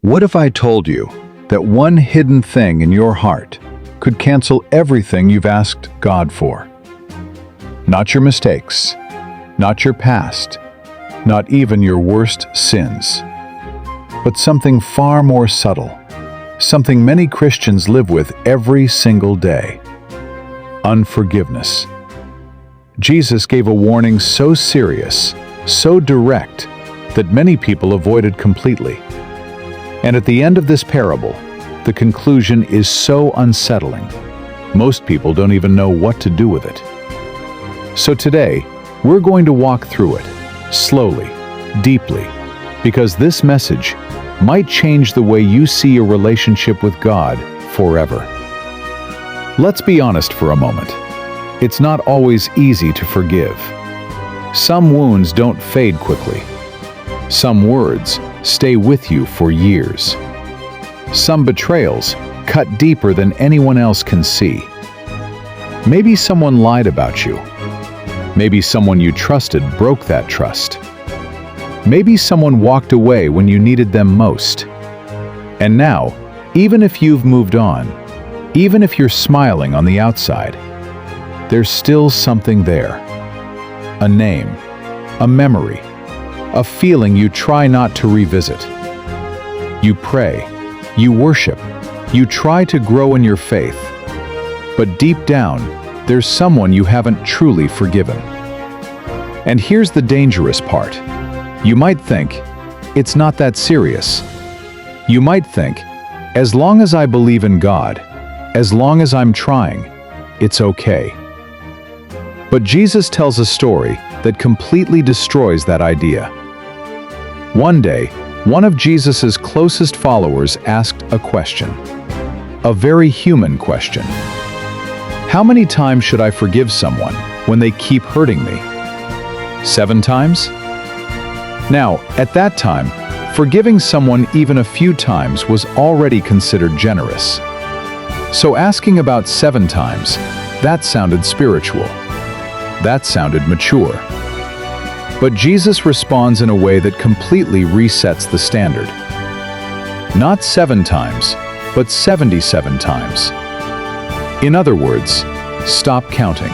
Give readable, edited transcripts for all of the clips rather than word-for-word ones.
What if I told you that one hidden thing in your heart could cancel everything you've asked God for? Not your mistakes, not your past, not even your worst sins, but something far more subtle, something many Christians live with every single day: unforgiveness. Jesus gave a warning so serious, so direct, that many people avoided completely. And at the end of this parable, the conclusion is so unsettling. Most people don't even know what to do with it. So today, we're going to walk through it, slowly, deeply, because this message might change the way you see your relationship with God forever. Let's be honest for a moment. It's not always easy to forgive. Some wounds don't fade quickly. Some words stay with you for years. Some betrayals cut deeper than anyone else can see. Maybe someone lied about you. Maybe someone you trusted broke that trust. Maybe someone walked away when you needed them most. And now, even if you've moved on, even if you're smiling on the outside, there's still something there. A name, a memory, a feeling you try not to revisit. You pray, you worship, you try to grow in your faith, but deep down, there's someone you haven't truly forgiven. And here's the dangerous part. You might think, it's not that serious. You might think, as long as I believe in God, as long as I'm trying, it's okay. But Jesus tells a story that completely destroys that idea. One day, one of Jesus's closest followers asked a question, a very human question. How many times should I forgive someone when they keep hurting me? 7 times? Now, at that time, forgiving someone even a few times was already considered generous. So asking about 7 times, that sounded spiritual. That sounded mature. But Jesus responds in a way that completely resets the standard. Not 7 times, but 77 times. In other words, stop counting.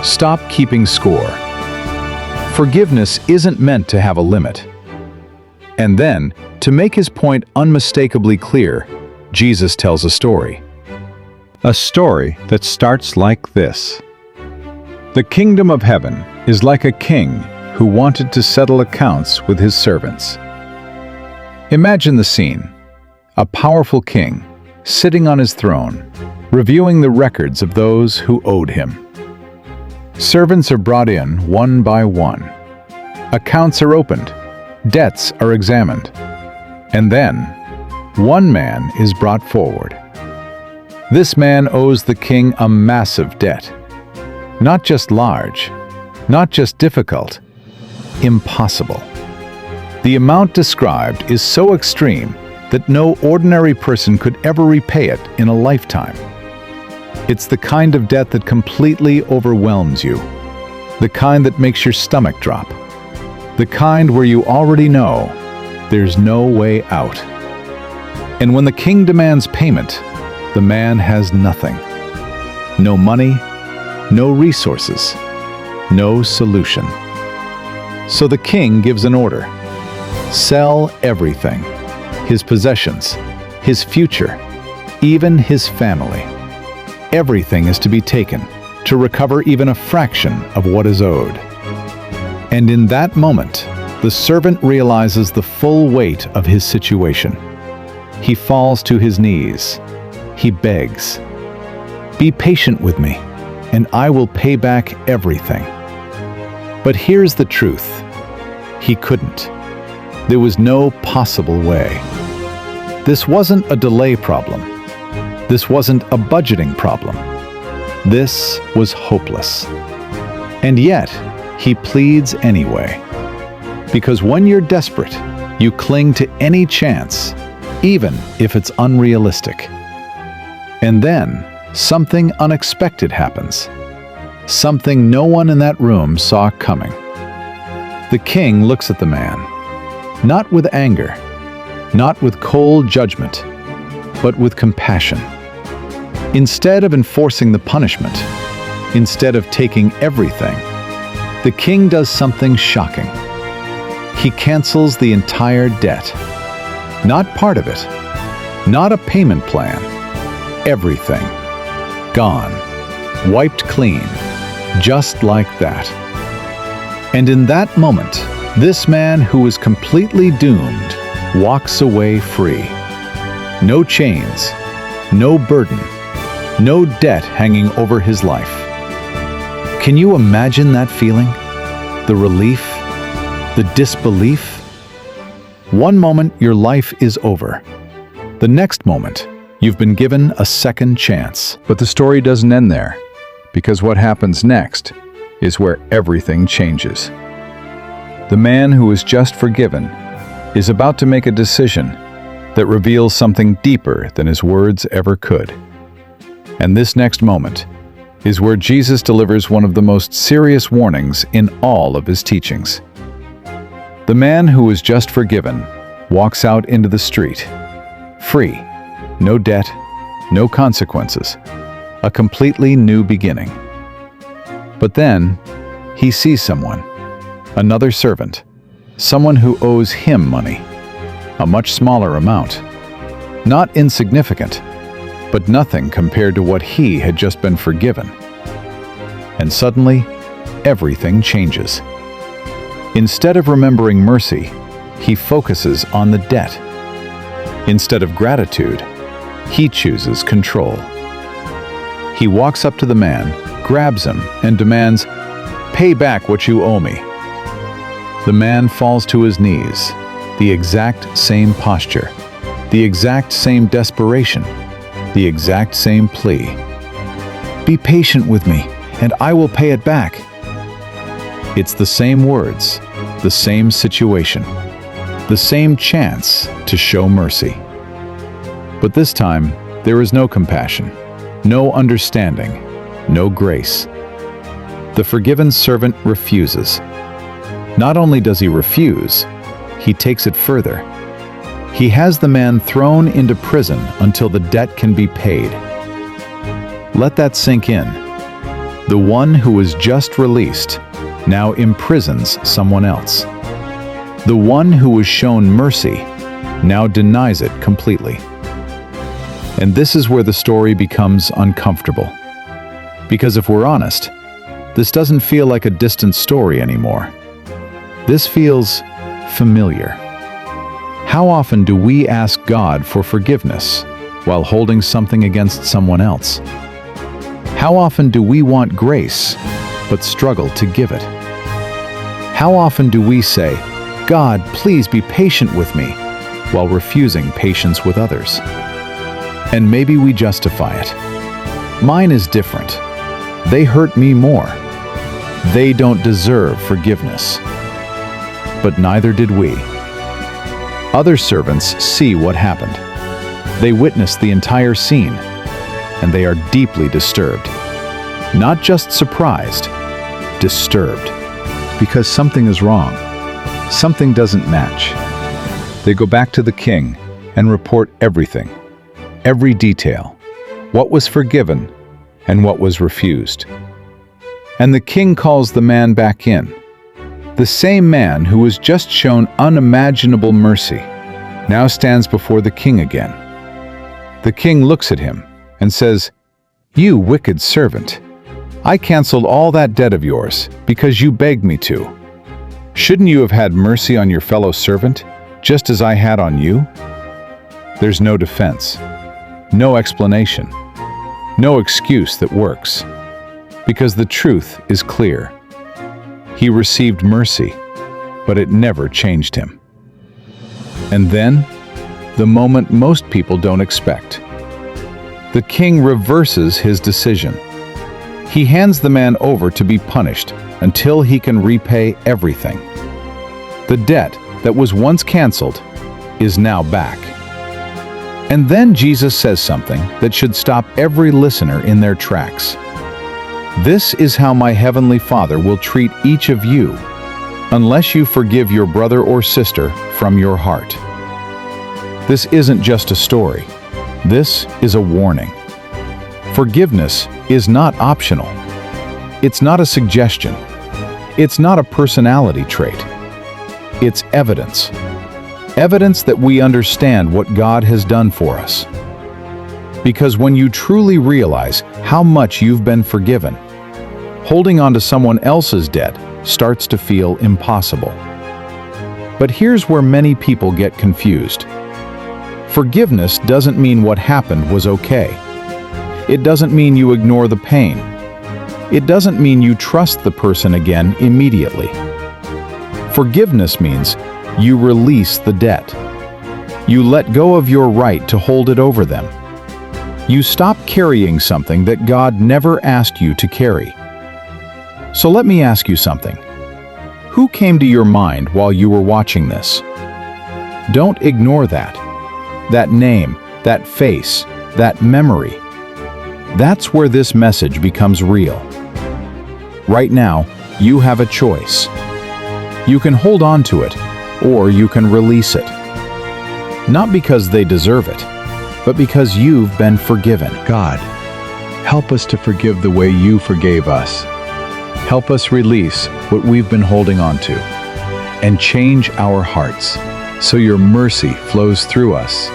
Stop keeping score. Forgiveness isn't meant to have a limit. And then, to make his point unmistakably clear, Jesus tells a story. A story that starts like this. The kingdom of heaven is like a king who wanted to settle accounts with his servants. Imagine the scene. A powerful king, sitting on his throne, reviewing the records of those who owed him. Servants are brought in one by one. Accounts are opened. Debts are examined. And then, one man is brought forward. This man owes the king a massive debt. Not just large, not just difficult, impossible. The amount described is so extreme that no ordinary person could ever repay it in a lifetime. It's the kind of debt that completely overwhelms you, the kind that makes your stomach drop, the kind where you already know there's no way out. And when the king demands payment, the man has nothing. No money, no resources, no solution. So the king gives an order. Sell everything. His possessions, his future, even his family. Everything is to be taken to recover even a fraction of what is owed. And in that moment, the servant realizes the full weight of his situation. He falls to his knees. He begs, "Be patient with me, and I will pay back everything." But here's the truth. He couldn't. There was no possible way. This wasn't a delay problem. This wasn't a budgeting problem. This was hopeless. And yet, he pleads anyway. Because when you're desperate, you cling to any chance, even if it's unrealistic. And then, something unexpected happens. Something no one in that room saw coming. The king looks at the man, not with anger, not with cold judgment, but with compassion. Instead of enforcing the punishment, instead of taking everything, the king does something shocking. He cancels the entire debt. Not part of it, not a payment plan. Everything. Gone. Wiped clean. Just like that. And in that moment, this man who was completely doomed walks away free. No chains, no burden, no debt hanging over his life. Can you imagine that feeling? The relief? The disbelief? One moment your life is over. The next moment, you've been given a second chance. But the story doesn't end there, because what happens next is where everything changes. The man who is just forgiven is about to make a decision that reveals something deeper than his words ever could. And this next moment is where Jesus delivers one of the most serious warnings in all of his teachings. The man who is just forgiven walks out into the street, free, no debt, no consequences, a completely new beginning. But then, he sees someone, another servant, someone who owes him money, a much smaller amount. Not insignificant, but nothing compared to what he had just been forgiven. And suddenly, everything changes. Instead of remembering mercy, he focuses on the debt. Instead of gratitude, he chooses control. He walks up to the man, grabs him, and demands, "Pay back what you owe me." The man falls to his knees, the exact same posture, the exact same desperation, the exact same plea. "Be patient with me, and I will pay it back." It's the same words, the same situation, the same chance to show mercy. But this time, there is no compassion, no understanding, no grace. The forgiven servant refuses. Not only does he refuse, he takes it further. He has the man thrown into prison until the debt can be paid. Let that sink in. The one who was just released now imprisons someone else. The one who was shown mercy now denies it completely. And this is where the story becomes uncomfortable. Because if we're honest, this doesn't feel like a distant story anymore. This feels familiar. How often do we ask God for forgiveness while holding something against someone else? How often do we want grace but struggle to give it? How often do we say, "God, please be patient with me," while refusing patience with others? And maybe we justify it. Mine is different. They hurt me more. They don't deserve forgiveness. But neither did we. Other servants see what happened. They witness the entire scene, and they are deeply disturbed. Not just surprised, disturbed. Because something is wrong. Something doesn't match. They go back to the king and report everything. Every detail, what was forgiven and what was refused. And the king calls the man back in. The same man who was just shown unimaginable mercy now stands before the king again. The king looks at him and says, "You wicked servant, I canceled all that debt of yours because you begged me to. Shouldn't you have had mercy on your fellow servant, just as I had on you?" There's no defense. No explanation, no excuse that works, because the truth is clear. He received mercy, but it never changed him. And then, the moment most people don't expect. The king reverses his decision. He hands the man over to be punished until he can repay everything. The debt that was once canceled is now back. And then Jesus says something that should stop every listener in their tracks. "This is how my heavenly Father will treat each of you, unless you forgive your brother or sister from your heart." This isn't just a story. This is a warning. Forgiveness is not optional. It's not a suggestion. It's not a personality trait. It's evidence. Evidence that we understand what God has done for us. Because when you truly realize how much you've been forgiven, holding on to someone else's debt starts to feel impossible. But here's where many people get confused. Forgiveness doesn't mean what happened was okay. It doesn't mean you ignore the pain. It doesn't mean you trust the person again immediately. Forgiveness means you release the debt. You let go of your right to hold it over them. You stop carrying something that God never asked you to carry. So let me ask you something. Who came to your mind while you were watching this? Don't ignore that. That name, that face, that memory. That's where this message becomes real. Right now, you have a choice. You can hold on to it, or you can release it. Not because they deserve it, but because you've been forgiven. God, help us to forgive the way you forgave us. Help us release what we've been holding on to, and change our hearts so your mercy flows through us,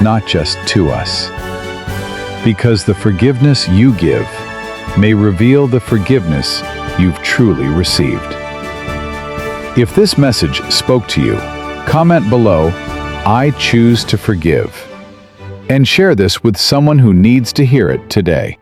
not just to us. Because the forgiveness you give may reveal the forgiveness you've truly received. If this message spoke to you, comment below, "I choose to forgive," and share this with someone who needs to hear it today.